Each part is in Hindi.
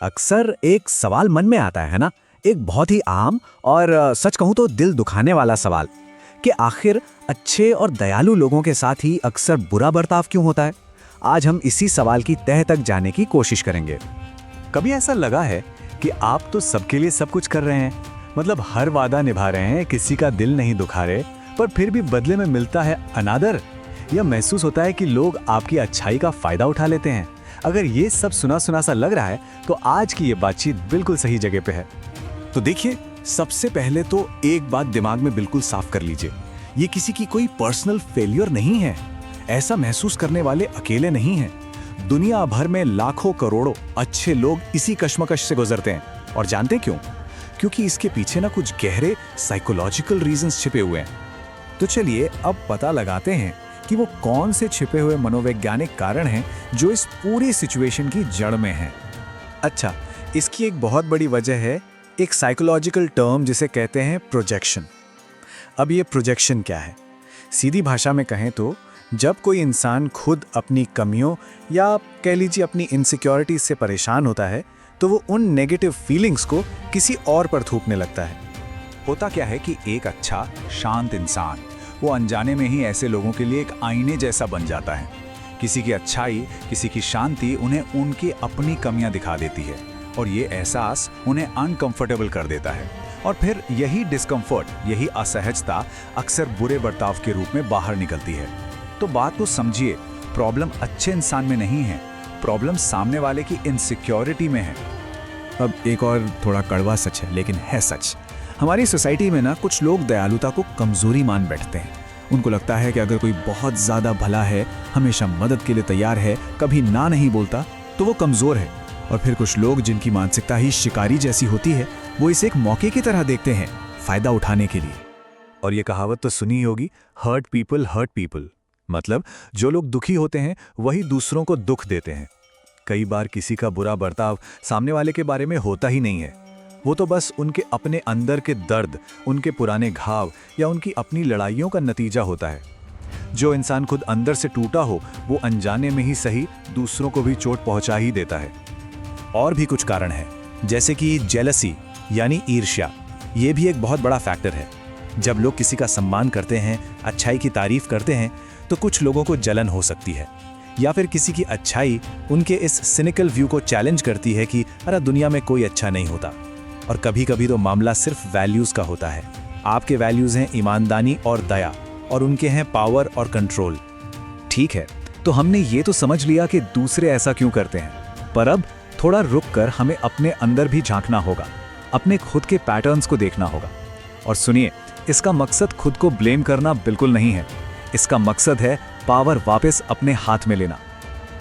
अक्सर एक सवाल मन में आता है ना, एक बहुत ही आम और सच कहूं तो दिल दुखाने वाला सवाल कि आखिर अच्छे और दयालु लोगों के साथ ही अक्सर बुरा बर्ताव क्यों होता है। आज हम इसी सवाल की तह तक जाने की कोशिश करेंगे। कभी ऐसा लगा है कि आप तो सबके लिए सब कुछ कर रहे हैं, मतलब हर वादा निभा रहे हैं, किसी का दिल नहीं दुखा रहे, पर फिर भी बदले में मिलता है अनादर, या महसूस होता है कि लोग आपकी अच्छाई का फायदा उठा लेते हैं। अगर ये सब सुना सुना सा लग रहा है तो आज की ये बातचीत बिल्कुल सही जगह पे है। तो देखिए, सबसे पहले तो एक बात दिमाग में बिल्कुल साफ कर लीजिए, ये किसी की कोई पर्सनल फेलियर नहीं है। ऐसा महसूस करने वाले अकेले नहीं हैं। दुनिया भर में लाखों करोड़ों अच्छे लोग इसी कश्मकश से गुजरते हैं। और जानते क्यों? क्योंकि इसके पीछे ना कुछ गहरे साइकोलॉजिकल रीजंस छिपे हुए हैं। तो चलिए अब पता लगाते हैं कि वो कौन से छिपे हुए मनोवैज्ञानिक कारण हैं जो इस पूरी सिचुएशन की जड़ में हैं। अच्छा, इसकी एक बहुत बड़ी वजह है एक साइकोलॉजिकल टर्म जिसे कहते हैं प्रोजेक्शन। अब ये प्रोजेक्शन क्या है? सीधी भाषा में कहें तो जब कोई इंसान खुद अपनी कमियों या कह लीजिए अपनी इनसिक्योरिटीज से परेशान होता है तो वो उन नेगेटिव फीलिंग्स को किसी और पर थूकने लगता है। होता क्या है कि एक अच्छा शांत इंसान वो अनजाने में ही ऐसे लोगों के लिए एक आईने जैसा बन जाता है। किसी की अच्छाई, किसी की शांति उन्हें उनकी अपनी कमियां दिखा देती है और ये एहसास उन्हें अनकंफर्टेबल कर देता है। और फिर यही डिस्कम्फर्ट, यही असहजता अक्सर बुरे बर्ताव के रूप में बाहर निकलती है। तो बात को समझिए, प्रॉब्लम अच्छे इंसान में नहीं है, प्रॉब्लम सामने वाले की इनसिक्योरिटी में है। अब एक और थोड़ा कड़वा सच है, लेकिन है सच। हमारी सोसाइटी में ना कुछ लोग दयालुता को कमजोरी मान बैठते हैं। उनको लगता है कि अगर कोई बहुत ज्यादा भला है, हमेशा मदद के लिए तैयार है, कभी ना नहीं बोलता, तो वो कमजोर है। और फिर कुछ लोग जिनकी मानसिकता ही शिकारी जैसी होती है, वो इसे एक मौके की तरह देखते हैं, फायदा उठाने के लिए। और ये कहावत तो सुनी होगी, हर्ट पीपल। मतलब जो लोग दुखी होते हैं वही दूसरों को दुख देते हैं। कई बार किसी का बुरा बर्ताव सामने वाले के बारे में होता ही नहीं है, वो तो बस उनके अपने अंदर के दर्द, उनके पुराने घाव या उनकी अपनी लड़ाइयों का नतीजा होता है। जो इंसान खुद अंदर से टूटा हो वो अनजाने में ही सही दूसरों को भी चोट पहुंचा ही देता है। और भी कुछ कारण है, जैसे कि जेलसी यानी ईर्ष्या। ये भी एक बहुत बड़ा फैक्टर है। जब लोग किसी का सम्मान करते हैं, अच्छाई की तारीफ करते हैं, तो कुछ लोगों को जलन हो सकती है। या फिर किसी की अच्छाई उनके इस सिनिकल व्यू को चैलेंज करती है कि अरे दुनिया में कोई अच्छा नहीं होता। और कभी कभी तो मामला सिर्फ वैल्यूज का होता है। आपके वैल्यूज हैं ईमानदारी और दया, और उनके हैं पावर और कंट्रोल। ठीक है, तो हमने ये तो समझ लिया कि दूसरे ऐसा क्यों करते हैं, पर अब थोड़ा रुककर हमें अपने अंदर भी झांकना होगा, अपने खुद के पैटर्न्स को देखना होगा। और सुनिए, इसका मकसद खुद को ब्लेम करना बिल्कुल नहीं है। इसका मकसद है पावर वापस अपने हाथ में लेना।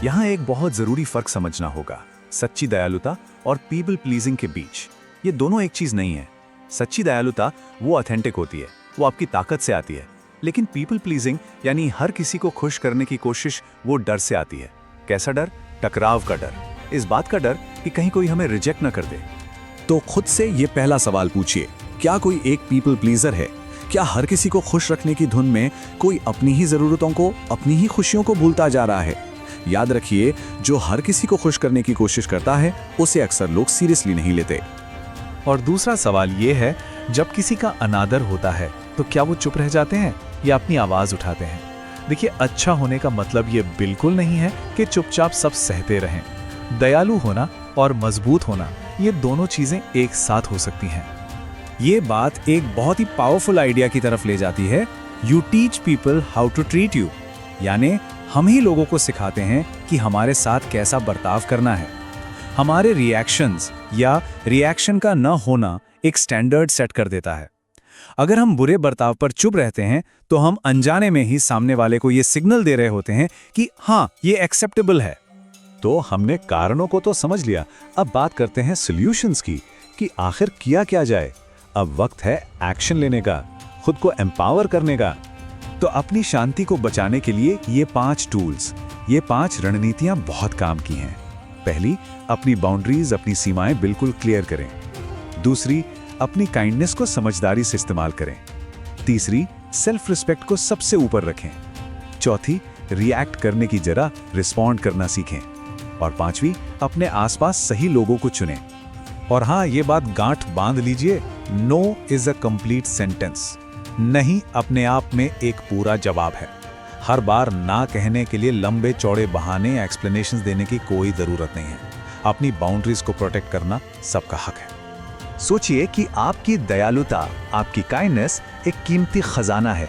यहाँ एक बहुत जरूरी फर्क समझना होगा, सच्ची दयालुता और पीपल प्लीजिंग के बीच। ये दोनों एक चीज नहीं है। सच्ची दयालुता वो ऑथेंटिक होती है, वो आपकी ताकत से आती है। लेकिन पीपल प्लीजिंग यानी हर किसी को खुश करने की कोशिश, वो डर से आती है। कैसा डर? टकराव का डर, इस बात का डर कि कहीं कोई हमें रिजेक्ट ना कर दे। तो खुद से ये पहला सवाल पूछिए, क्या कोई एक पीपल प्लीजर है? क्या हर किसी को खुश रखने की धुन में कोई अपनी ही जरूरतों को, अपनी ही खुशियों को भूलता जा रहा है? याद रखिए, जो हर किसी को खुश करने की कोशिश करता है उसे अक्सर लोग सीरियसली नहीं लेते। और दूसरा सवाल ये है, जब किसी का अनादर होता है तो क्या वो चुप रह जाते हैं या अपनी आवाज उठाते हैं? देखिए, अच्छा होने का मतलब ये बिल्कुल नहीं है कि चुपचाप सब सहते रहें। दयालु होना और मजबूत होना, ये दोनों चीजें एक साथ हो सकती हैं। ये बात एक बहुत ही पावरफुल आइडिया की तरफ ले जाती है, you teach people how to treat you. यानी हम ही लोगों को सिखाते हैं कि हमारे साथ कैसा बर्ताव करना है। हमारे रिएक्शंस या रिएक्शन का न होना एक स्टैंडर्ड सेट कर देता है। अगर हम बुरे बर्ताव पर चुप रहते हैं तो हम अनजाने में ही सामने वाले को ये सिग्नल दे रहे होते हैं कि हाँ, ये एक्सेप्टेबल है। तो हमने कारणों को तो समझ लिया, अब बात करते हैं सॉल्यूशंस की कि आखिर किया क्या जाए। अब वक्त है एक्शन लेने का, खुद को एम्पावर करने का। तो अपनी शांति को बचाने के लिए ये 5 टूल्स, ये 5 रणनीतियां बहुत काम की हैं। पहली, अपनी बाउंड्रीज, अपनी सीमाएं बिल्कुल क्लियर करें। दूसरी, अपनी काइंडनेस को समझदारी से इस्तेमाल करें। तीसरी, सेल्फ रिस्पेक्ट को सबसे ऊपर रखें। चौथी, रिएक्ट करने की जगह रिस्पॉन्ड करना सीखें। और 5वीं, अपने आसपास सही लोगों को चुनें। और हाँ, ये बात गांठ बांध लीजिए, no is a complete sentence. नहीं अपने आप में एक पूरा जवाब है। हर बार ना कहने के लिए लंबे चौड़े बहाने या एक्सप्लेनेशंस देने की कोई जरूरत नहीं है। अपनी बाउंड्रीज को प्रोटेक्ट करना सबका हक है। सोचिए कि आपकी दयालुता, आपकी काइंडनेस एक कीमती खजाना है।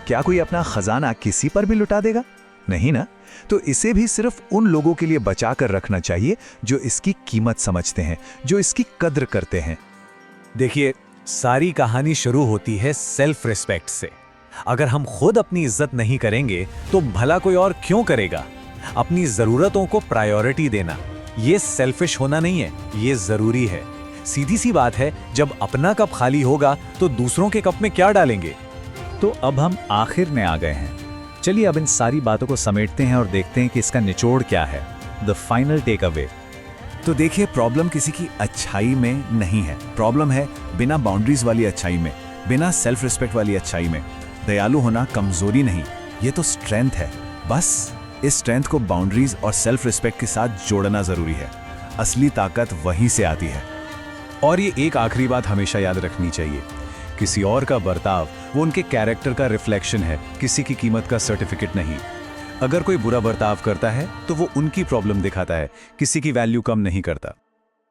क्या कोई अपना खजाना किसी पर भी लुटा देगा? नहीं ना। तो इसे भी सिर्फ उन लोगों के लिए बचा कर रखना चाहिए जो इसकी कीमत समझते हैं, जो इसकी कद्र करते हैं। देखिए, सारी कहानी शुरू होती है सेल्फ रिस्पेक्ट से। अगर हम खुद अपनी इज्जत नहीं करेंगे तो भला कोई और क्यों करेगा? अपनी जरूरतों को प्रायोरिटी देना, ये सेल्फिश होना नहीं है, ये जरूरी है। सीधी सी बात है, जब अपना कप खाली होगा तो दूसरों के कप में क्या डालेंगे? तो अब हम आखिर में आ गए हैं। चलिए अब इन सारी बातों को समेटते हैं और देखते हैं कि इसका निचोड़ क्या है, द फाइनल टेक अवे। तो देखिए, प्रॉब्लम किसी की अच्छाई में नहीं है, प्रॉब्लम है बिना बाउंड्रीज वाली अच्छाई में, बिना सेल्फ रिस्पेक्ट वाली अच्छाई में। दयालु होना कमजोरी नहीं, ये तो स्ट्रेंथ है। बस इस स्ट्रेंथ को बाउंड्रीज और सेल्फ रिस्पेक्ट के साथ जोड़ना जरूरी है। असली ताकत वहीं से आती है। और ये एक आखिरी बात हमेशा याद रखनी चाहिए, किसी और का बर्ताव वो उनके कैरेक्टर का रिफ्लेक्शन है, किसी की कीमत का सर्टिफिकेट नहीं। अगर कोई बुरा बर्ताव करता है तो वो उनकी प्रॉब्लम दिखाता है, किसी की वैल्यू कम नहीं करता।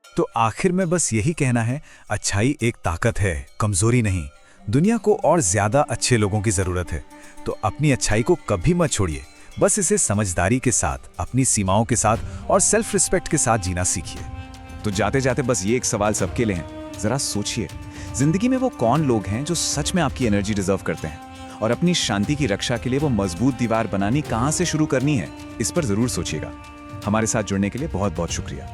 तो आखिर में बस यही कहना है, अच्छाई एक ताकत है, कमजोरी नहीं। दुनिया को और ज्यादा अच्छे लोगों की जरूरत है, तो अपनी अच्छाई को कभी मत छोड़िए। बस इसे समझदारी के साथ, अपनी सीमाओं के साथ और सेल्फ रिस्पेक्ट के साथ जीना सीखिए। तो जाते जाते बस ये एक सवाल सबके लिए है, जरा सोचिए, जिंदगी में वो कौन लोग हैं जो सच में आपकी एनर्जी डिजर्व करते हैं? और अपनी शांति की रक्षा के लिए वो मजबूत दीवार बनानी कहां से शुरू करनी है, इस पर जरूर सोचिएगा। हमारे साथ जुड़ने के लिए बहुत बहुत शुक्रिया।